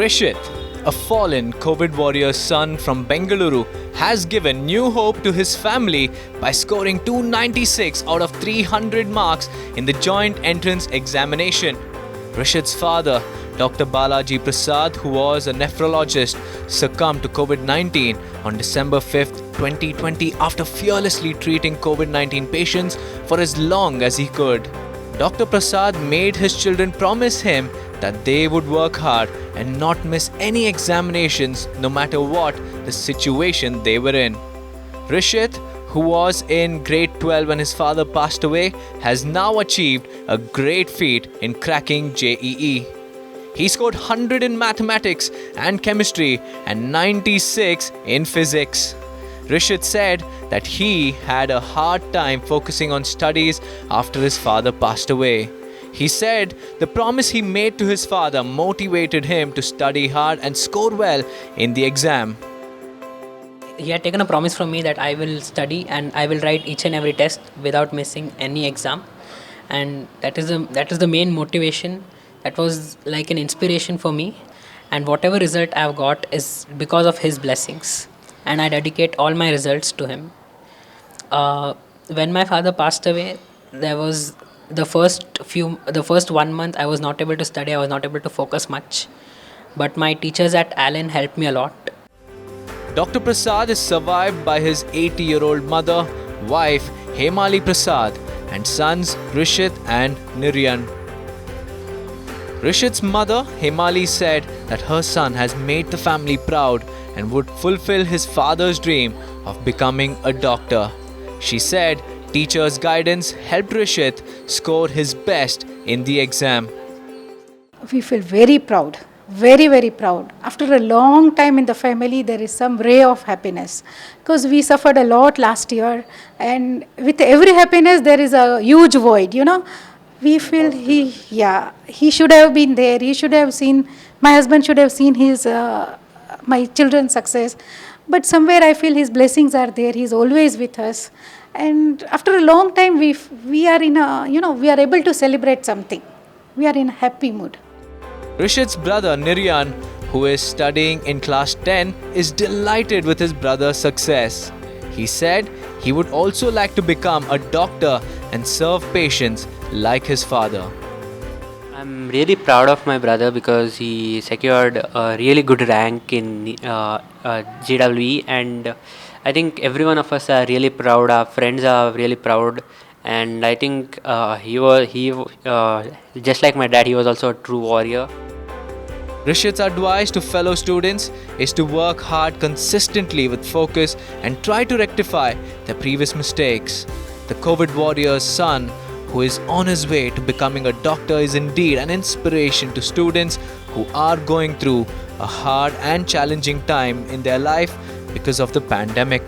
Rishit, a fallen COVID warrior son from Bengaluru, has given new hope to his family by scoring 296 out of 300 marks in the joint entrance examination. Rishit's father, Dr. Balaji Prasad, who was a nephrologist, succumbed to COVID-19 on December 5th, 2020 after fearlessly treating COVID-19 patients for as long as he could. Dr. Prasad made his children promise him that they would work hard and not miss any examinations no matter what the situation they were in. Rishit, who was in grade 12 when his father passed away, has now achieved a great feat in cracking JEE. He scored 100 in mathematics and chemistry and 96 in physics. Rishit said that he had a hard time focusing on studies after his father passed away. He said the promise he made to his father motivated him to study hard and score well in the exam. He had taken a promise from me that I will study and I will write each and every test without missing any exam, and that is the main motivation. That was like an inspiration for me, and whatever result I've got is because of his blessings, and I dedicate all my results to him. When my father passed away, there was the first 1 month I was not able to study. I was not able to focus much, but my teachers at Allen helped me a lot. Dr. Prasad is survived by his 80-year-old mother, wife Hemali Prasad, and sons Rishit and Niryan. Rishit's mother, Hemali, said that her son has made the family proud and would fulfill his father's dream of becoming a doctor. She said teachers' guidance helped Rishit score his best in the exam. We feel very proud, very, very proud. After a long time in the family, there is some ray of happiness, because we suffered a lot last year, and with every happiness, there is a huge void, We feel he should have been there. He should have seen, my husband should have seen my children's success. But somewhere I feel his blessings are there. He's always with us. And after a long time, we are we are able to celebrate something. We are in a happy mood. Rishit's brother Niryan, who is studying in class 10, is delighted with his brother's success. He said he would also like to become a doctor and serve patients like his father. I'm really proud of my brother because he secured a really good rank in JEE, and I think every one of us are really proud. Our friends are really proud, and I think he just like my dad, he was also a true warrior. Rishit's advice to fellow students is to work hard consistently with focus and try to rectify their previous mistakes. The COVID warrior's son, who is on his way to becoming a doctor, is indeed an inspiration to students who are going through a hard and challenging time in their life because of the pandemic.